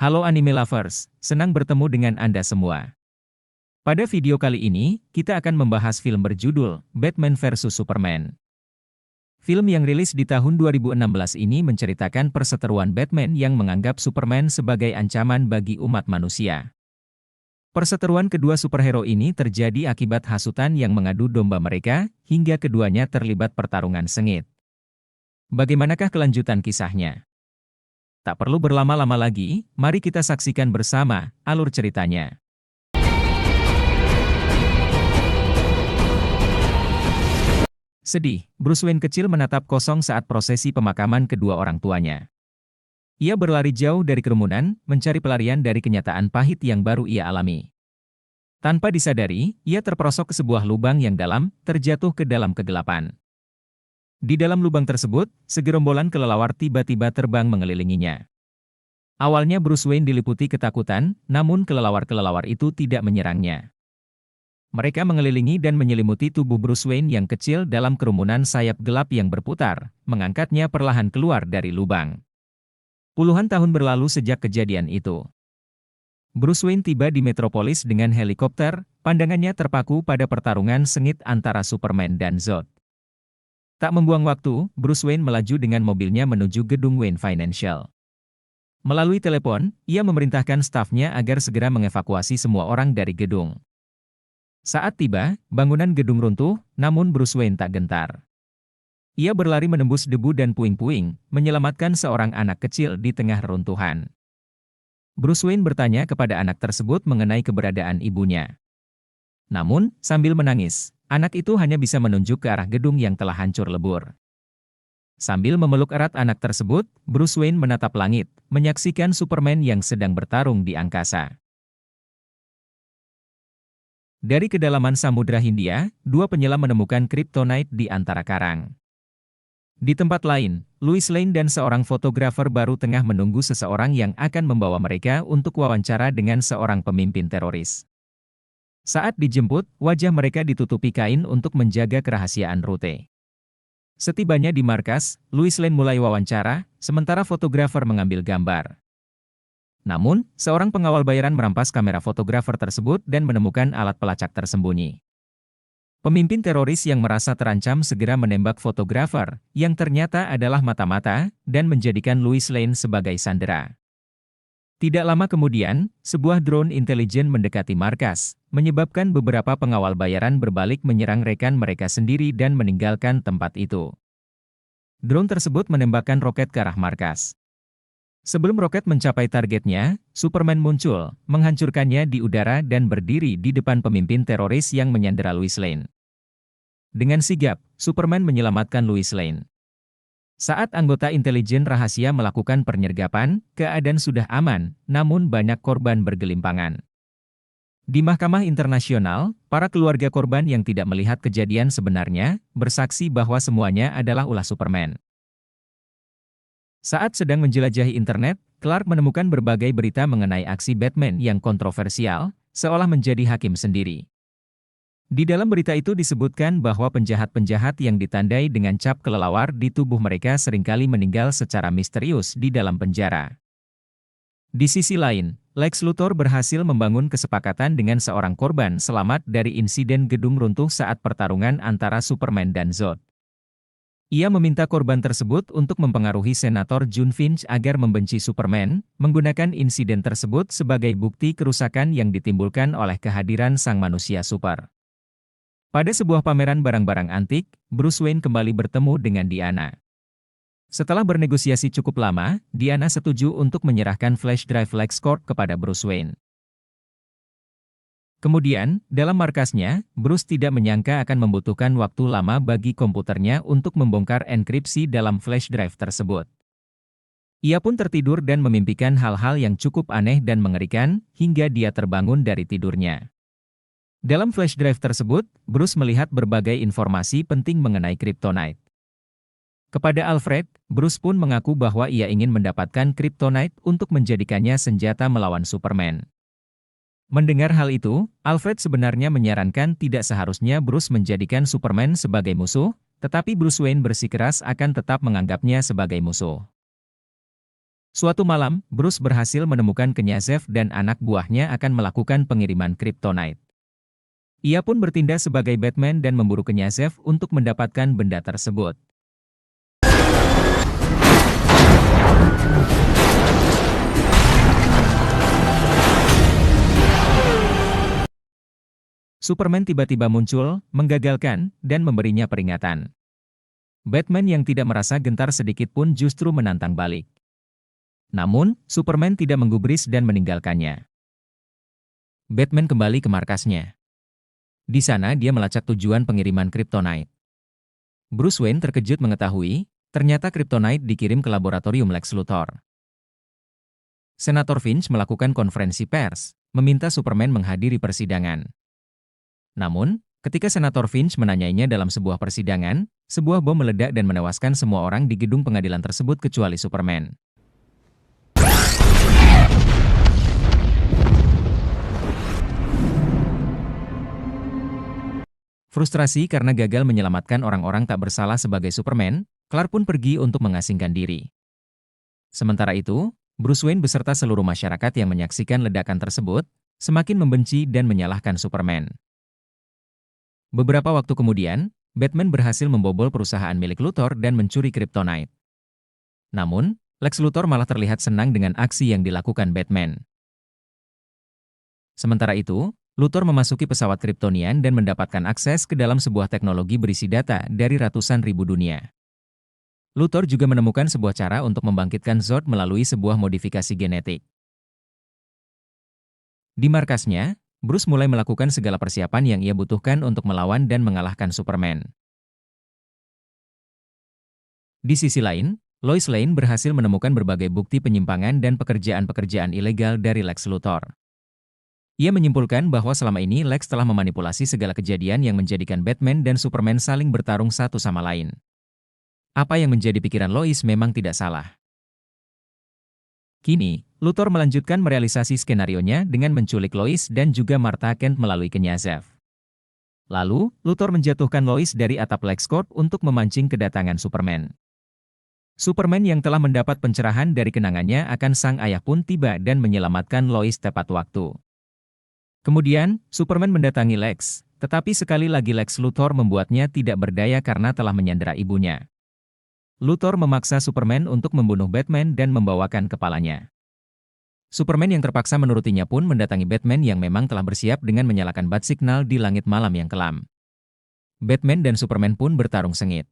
Halo anime lovers, senang bertemu dengan Anda semua. Pada video kali ini, kita akan membahas film berjudul Batman vs Superman. Film yang rilis di tahun 2016 ini menceritakan perseteruan Batman yang menganggap Superman sebagai ancaman bagi umat manusia. Perseteruan kedua superhero ini terjadi akibat hasutan yang mengadu domba mereka, hingga keduanya terlibat pertarungan sengit. Bagaimanakah kelanjutan kisahnya? Tak perlu berlama-lama lagi, mari kita saksikan bersama alur ceritanya. Sedih, Bruce Wayne kecil menatap kosong saat prosesi pemakaman kedua orang tuanya. Ia berlari jauh dari kerumunan, mencari pelarian dari kenyataan pahit yang baru ia alami. Tanpa disadari, ia terperosok ke sebuah lubang yang dalam, terjatuh ke dalam kegelapan. Di dalam lubang tersebut, segerombolan kelelawar tiba-tiba terbang mengelilinginya. Awalnya Bruce Wayne diliputi ketakutan, namun kelelawar-kelelawar itu tidak menyerangnya. Mereka mengelilingi dan menyelimuti tubuh Bruce Wayne yang kecil dalam kerumunan sayap gelap yang berputar, mengangkatnya perlahan keluar dari lubang. Puluhan tahun berlalu sejak kejadian itu. Bruce Wayne tiba di Metropolis dengan helikopter, pandangannya terpaku pada pertarungan sengit antara Superman dan Zod. Tak membuang waktu, Bruce Wayne melaju dengan mobilnya menuju gedung Wayne Financial. Melalui telepon, ia memerintahkan stafnya agar segera mengevakuasi semua orang dari gedung. Saat tiba, bangunan gedung runtuh, namun Bruce Wayne tak gentar. Ia berlari menembus debu dan puing-puing, menyelamatkan seorang anak kecil di tengah reruntuhan. Bruce Wayne bertanya kepada anak tersebut mengenai keberadaan ibunya. Namun, sambil menangis, anak itu hanya bisa menunjuk ke arah gedung yang telah hancur lebur. Sambil memeluk erat anak tersebut, Bruce Wayne menatap langit, menyaksikan Superman yang sedang bertarung di angkasa. Dari kedalaman Samudra Hindia, dua penyelam menemukan Kryptonite di antara karang. Di tempat lain, Lois Lane dan seorang fotografer baru tengah menunggu seseorang yang akan membawa mereka untuk wawancara dengan seorang pemimpin teroris. Saat dijemput, wajah mereka ditutupi kain untuk menjaga kerahasiaan rute. Setibanya di markas, Lois Lane mulai wawancara, sementara fotografer mengambil gambar. Namun, seorang pengawal bayaran merampas kamera fotografer tersebut dan menemukan alat pelacak tersembunyi. Pemimpin teroris yang merasa terancam segera menembak fotografer, yang ternyata adalah mata-mata, dan menjadikan Lois Lane sebagai sandera. Tidak lama kemudian, sebuah drone intelijen mendekati markas, menyebabkan beberapa pengawal bayaran berbalik menyerang rekan mereka sendiri dan meninggalkan tempat itu. Drone tersebut menembakkan roket ke arah markas. Sebelum roket mencapai targetnya, Superman muncul, menghancurkannya di udara dan berdiri di depan pemimpin teroris yang menyandera Lois Lane. Dengan sigap, Superman menyelamatkan Lois Lane. Saat anggota intelijen rahasia melakukan penyergapan, keadaan sudah aman, namun banyak korban bergelimpangan. Di Mahkamah Internasional, para keluarga korban yang tidak melihat kejadian sebenarnya, bersaksi bahwa semuanya adalah ulah Superman. Saat sedang menjelajahi internet, Clark menemukan berbagai berita mengenai aksi Batman yang kontroversial, seolah menjadi hakim sendiri. Di dalam berita itu disebutkan bahwa penjahat-penjahat yang ditandai dengan cap kelelawar di tubuh mereka seringkali meninggal secara misterius di dalam penjara. Di sisi lain, Lex Luthor berhasil membangun kesepakatan dengan seorang korban selamat dari insiden gedung runtuh saat pertarungan antara Superman dan Zod. Ia meminta korban tersebut untuk mempengaruhi Senator June Finch agar membenci Superman, menggunakan insiden tersebut sebagai bukti kerusakan yang ditimbulkan oleh kehadiran sang manusia super. Pada sebuah pameran barang-barang antik, Bruce Wayne kembali bertemu dengan Diana. Setelah bernegosiasi cukup lama, Diana setuju untuk menyerahkan flash drive LexCorp kepada Bruce Wayne. Kemudian, dalam markasnya, Bruce tidak menyangka akan membutuhkan waktu lama bagi komputernya untuk membongkar enkripsi dalam flash drive tersebut. Ia pun tertidur dan memimpikan hal-hal yang cukup aneh dan mengerikan, hingga dia terbangun dari tidurnya. Dalam flash drive tersebut, Bruce melihat berbagai informasi penting mengenai Kryptonite. Kepada Alfred, Bruce pun mengaku bahwa ia ingin mendapatkan Kryptonite untuk menjadikannya senjata melawan Superman. Mendengar hal itu, Alfred sebenarnya menyarankan tidak seharusnya Bruce menjadikan Superman sebagai musuh, tetapi Bruce Wayne bersikeras akan tetap menganggapnya sebagai musuh. Suatu malam, Bruce berhasil menemukan Knyazhov dan anak buahnya akan melakukan pengiriman kryptonite. Ia pun bertindak sebagai Batman dan memburu Knyazhov untuk mendapatkan benda tersebut. Superman tiba-tiba muncul, menggagalkan, dan memberinya peringatan. Batman yang tidak merasa gentar sedikit pun justru menantang balik. Namun, Superman tidak menggubris dan meninggalkannya. Batman kembali ke markasnya. Di sana dia melacak tujuan pengiriman kryptonite. Bruce Wayne terkejut mengetahui, ternyata kryptonite dikirim ke laboratorium Lex Luthor. Senator Finch melakukan konferensi pers, meminta Superman menghadiri persidangan. Namun, ketika Senator Finch menanyainya dalam sebuah persidangan, sebuah bom meledak dan menewaskan semua orang di gedung pengadilan tersebut kecuali Superman. Frustrasi karena gagal menyelamatkan orang-orang tak bersalah sebagai Superman, Clark pun pergi untuk mengasingkan diri. Sementara itu, Bruce Wayne beserta seluruh masyarakat yang menyaksikan ledakan tersebut, semakin membenci dan menyalahkan Superman. Beberapa waktu kemudian, Batman berhasil membobol perusahaan milik Luthor dan mencuri kryptonite. Namun, Lex Luthor malah terlihat senang dengan aksi yang dilakukan Batman. Sementara itu, Luthor memasuki pesawat Kryptonian dan mendapatkan akses ke dalam sebuah teknologi berisi data dari ratusan ribu dunia. Luthor juga menemukan sebuah cara untuk membangkitkan Zod melalui sebuah modifikasi genetik. Di markasnya, Bruce mulai melakukan segala persiapan yang ia butuhkan untuk melawan dan mengalahkan Superman. Di sisi lain, Lois Lane berhasil menemukan berbagai bukti penyimpangan dan pekerjaan-pekerjaan ilegal dari Lex Luthor. Ia menyimpulkan bahwa selama ini Lex telah memanipulasi segala kejadian yang menjadikan Batman dan Superman saling bertarung satu sama lain. Apa yang menjadi pikiran Lois memang tidak salah. Kini, Luthor melanjutkan merealisasi skenarionya dengan menculik Lois dan juga Martha Kent melalui Knyazhov. Lalu, Luthor menjatuhkan Lois dari atap LexCorp untuk memancing kedatangan Superman. Superman yang telah mendapat pencerahan dari kenangannya akan sang ayah pun tiba dan menyelamatkan Lois tepat waktu. Kemudian, Superman mendatangi Lex, tetapi sekali lagi Lex Luthor membuatnya tidak berdaya karena telah menyandera ibunya. Luthor memaksa Superman untuk membunuh Batman dan membawakan kepalanya. Superman yang terpaksa menurutinya pun mendatangi Batman yang memang telah bersiap dengan menyalakan bat signal di langit malam yang kelam. Batman dan Superman pun bertarung sengit.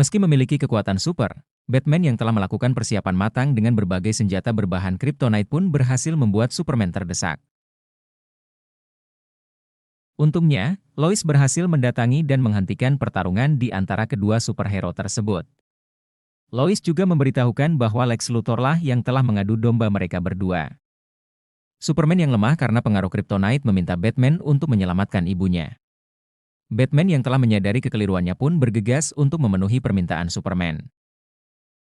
Meski memiliki kekuatan super, Batman yang telah melakukan persiapan matang dengan berbagai senjata berbahan kryptonite pun berhasil membuat Superman terdesak. Untungnya, Lois berhasil mendatangi dan menghentikan pertarungan di antara kedua superhero tersebut. Lois juga memberitahukan bahwa Lex Luthor lah yang telah mengadu domba mereka berdua. Superman yang lemah karena pengaruh kryptonite meminta Batman untuk menyelamatkan ibunya. Batman yang telah menyadari kekeliruannya pun bergegas untuk memenuhi permintaan Superman.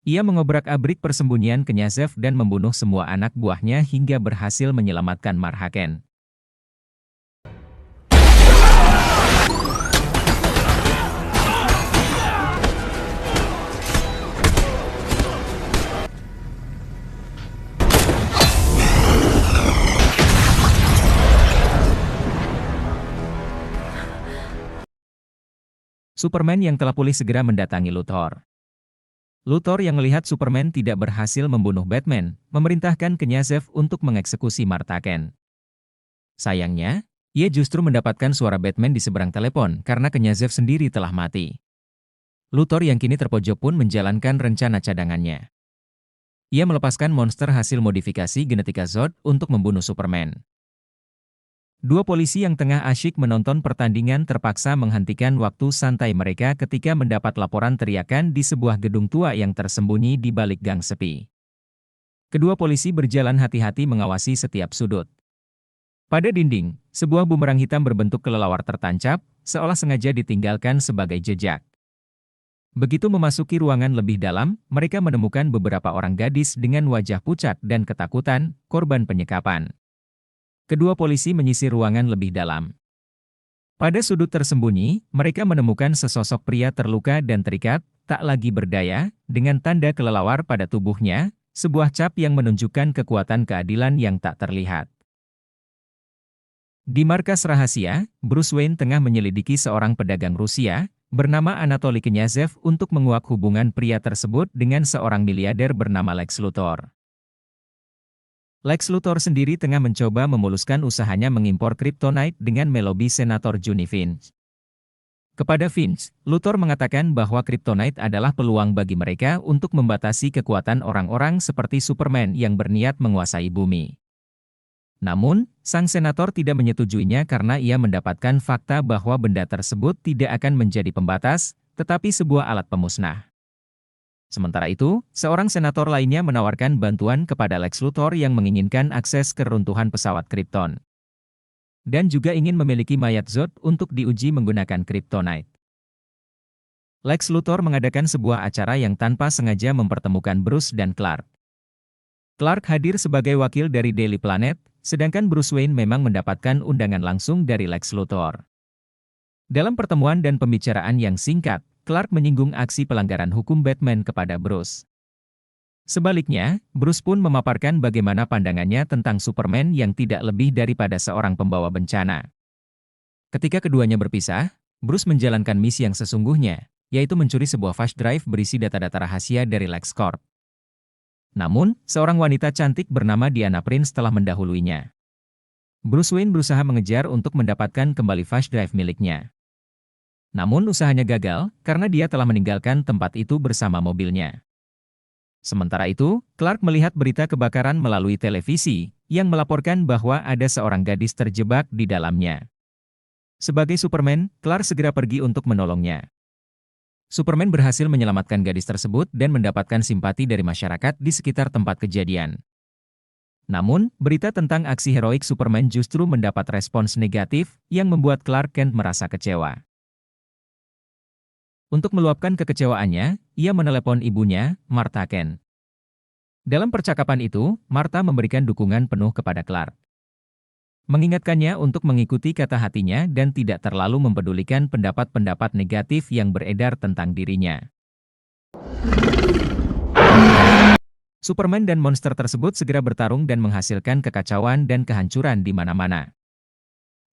Ia mengobrak-abrik persembunyian Knyazhov dan membunuh semua anak buahnya hingga berhasil menyelamatkan Martha Kent. Superman yang telah pulih segera mendatangi Luthor. Luthor yang melihat Superman tidak berhasil membunuh Batman, memerintahkan Knyazhov untuk mengeksekusi Martha Kent. Sayangnya, ia justru mendapatkan suara Batman di seberang telepon karena Knyazhov sendiri telah mati. Luthor yang kini terpojok pun menjalankan rencana cadangannya. Ia melepaskan monster hasil modifikasi genetika Zod untuk membunuh Superman. Dua polisi yang tengah asyik menonton pertandingan terpaksa menghentikan waktu santai mereka ketika mendapat laporan teriakan di sebuah gedung tua yang tersembunyi di balik gang sepi. Kedua polisi berjalan hati-hati mengawasi setiap sudut. Pada dinding, sebuah bumerang hitam berbentuk kelelawar tertancap, seolah sengaja ditinggalkan sebagai jejak. Begitu memasuki ruangan lebih dalam, mereka menemukan beberapa orang gadis dengan wajah pucat dan ketakutan, korban penyekapan. Kedua polisi menyisir ruangan lebih dalam. Pada sudut tersembunyi, mereka menemukan sesosok pria terluka dan terikat, tak lagi berdaya, dengan tanda kelelawar pada tubuhnya, sebuah cap yang menunjukkan kekuatan keadilan yang tak terlihat. Di markas rahasia, Bruce Wayne tengah menyelidiki seorang pedagang Rusia, bernama Anatoly Knyazev untuk menguak hubungan pria tersebut dengan seorang miliarder bernama Lex Luthor. Lex Luthor sendiri tengah mencoba memuluskan usahanya mengimpor kryptonite dengan melobi Senator Johnny Finch. Kepada Finch, Luthor mengatakan bahwa kryptonite adalah peluang bagi mereka untuk membatasi kekuatan orang-orang seperti Superman yang berniat menguasai bumi. Namun, sang senator tidak menyetujuinya karena ia mendapatkan fakta bahwa benda tersebut tidak akan menjadi pembatas, tetapi sebuah alat pemusnah. Sementara itu, seorang senator lainnya menawarkan bantuan kepada Lex Luthor yang menginginkan akses ke runtuhan pesawat Krypton. Dan juga ingin memiliki mayat Zod untuk diuji menggunakan kryptonite. Lex Luthor mengadakan sebuah acara yang tanpa sengaja mempertemukan Bruce dan Clark. Clark hadir sebagai wakil dari Daily Planet, sedangkan Bruce Wayne memang mendapatkan undangan langsung dari Lex Luthor. Dalam pertemuan dan pembicaraan yang singkat, Clark menyinggung aksi pelanggaran hukum Batman kepada Bruce. Sebaliknya, Bruce pun memaparkan bagaimana pandangannya tentang Superman yang tidak lebih daripada seorang pembawa bencana. Ketika keduanya berpisah, Bruce menjalankan misi yang sesungguhnya, yaitu mencuri sebuah flash drive berisi data-data rahasia dari LexCorp. Namun, seorang wanita cantik bernama Diana Prince telah mendahuluinya. Bruce Wayne berusaha mengejar untuk mendapatkan kembali flash drive miliknya. Namun usahanya gagal, karena dia telah meninggalkan tempat itu bersama mobilnya. Sementara itu, Clark melihat berita kebakaran melalui televisi, yang melaporkan bahwa ada seorang gadis terjebak di dalamnya. Sebagai Superman, Clark segera pergi untuk menolongnya. Superman berhasil menyelamatkan gadis tersebut dan mendapatkan simpati dari masyarakat di sekitar tempat kejadian. Namun, berita tentang aksi heroik Superman justru mendapat respons negatif, yang membuat Clark Kent merasa kecewa. Untuk meluapkan kekecewaannya, ia menelepon ibunya, Martha Kent. Dalam percakapan itu, Martha memberikan dukungan penuh kepada Clark. Mengingatkannya untuk mengikuti kata hatinya dan tidak terlalu mempedulikan pendapat-pendapat negatif yang beredar tentang dirinya. Superman dan monster tersebut segera bertarung dan menghasilkan kekacauan dan kehancuran di mana-mana.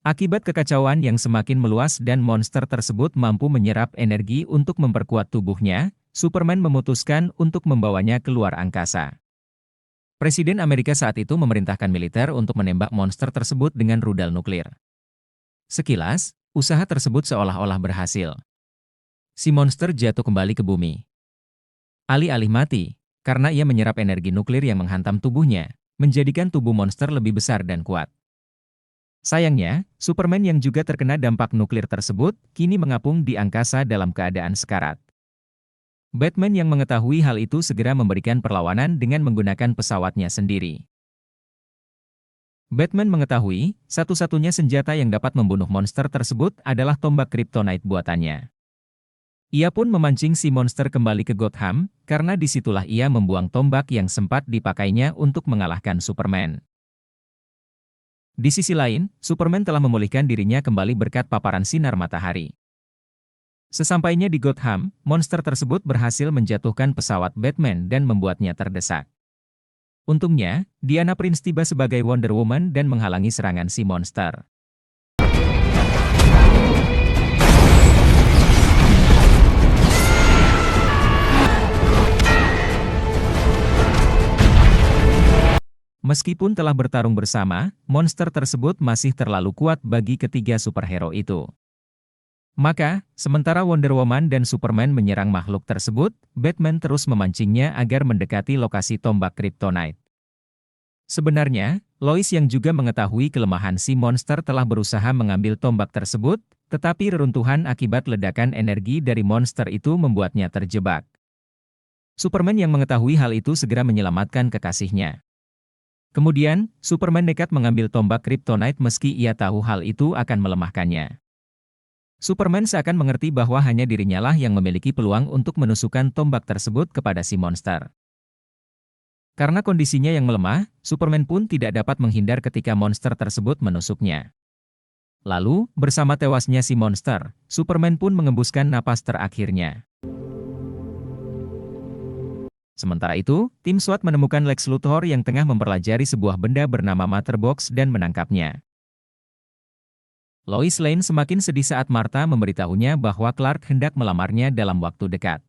Akibat kekacauan yang semakin meluas dan monster tersebut mampu menyerap energi untuk memperkuat tubuhnya, Superman memutuskan untuk membawanya keluar angkasa. Presiden Amerika saat itu memerintahkan militer untuk menembak monster tersebut dengan rudal nuklir. Sekilas, usaha tersebut seolah-olah berhasil. Si monster jatuh kembali ke bumi. Alih-alih mati, karena ia menyerap energi nuklir yang menghantam tubuhnya, menjadikan tubuh monster lebih besar dan kuat. Sayangnya, Superman yang juga terkena dampak nuklir tersebut, kini mengapung di angkasa dalam keadaan sekarat. Batman yang mengetahui hal itu segera memberikan perlawanan dengan menggunakan pesawatnya sendiri. Batman mengetahui, satu-satunya senjata yang dapat membunuh monster tersebut adalah tombak kryptonite buatannya. Ia pun memancing si monster kembali ke Gotham, karena disitulah ia membuang tombak yang sempat dipakainya untuk mengalahkan Superman. Di sisi lain, Superman telah memulihkan dirinya kembali berkat paparan sinar matahari. Sesampainya di Gotham, monster tersebut berhasil menjatuhkan pesawat Batman dan membuatnya terdesak. Untungnya, Diana Prince tiba sebagai Wonder Woman dan menghalangi serangan si monster. Meskipun telah bertarung bersama, monster tersebut masih terlalu kuat bagi ketiga superhero itu. Maka, sementara Wonder Woman dan Superman menyerang makhluk tersebut, Batman terus memancingnya agar mendekati lokasi tombak kryptonite. Sebenarnya, Lois yang juga mengetahui kelemahan si monster telah berusaha mengambil tombak tersebut, tetapi reruntuhan akibat ledakan energi dari monster itu membuatnya terjebak. Superman yang mengetahui hal itu segera menyelamatkan kekasihnya. Kemudian, Superman nekat mengambil tombak Kryptonite meski ia tahu hal itu akan melemahkannya. Superman seakan mengerti bahwa hanya dirinya lah yang memiliki peluang untuk menusukkan tombak tersebut kepada si monster. Karena kondisinya yang melemah, Superman pun tidak dapat menghindar ketika monster tersebut menusuknya. Lalu, bersama tewasnya si monster, Superman pun mengembuskan napas terakhirnya. Sementara itu, tim SWAT menemukan Lex Luthor yang tengah mempelajari sebuah benda bernama Mother Box dan menangkapnya. Lois Lane semakin sedih saat Martha memberitahunya bahwa Clark hendak melamarnya dalam waktu dekat.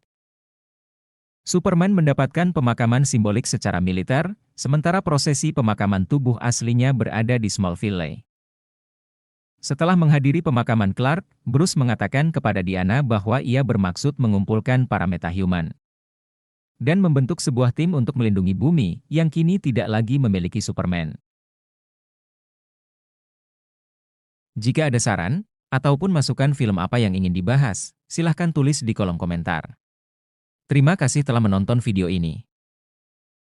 Superman mendapatkan pemakaman simbolik secara militer, sementara prosesi pemakaman tubuh aslinya berada di Smallville. Setelah menghadiri pemakaman Clark, Bruce mengatakan kepada Diana bahwa ia bermaksud mengumpulkan para metahuman dan membentuk sebuah tim untuk melindungi bumi yang kini tidak lagi memiliki Superman. Jika ada saran ataupun masukan film apa yang ingin dibahas, silahkan tulis di kolom komentar. Terima kasih telah menonton video ini.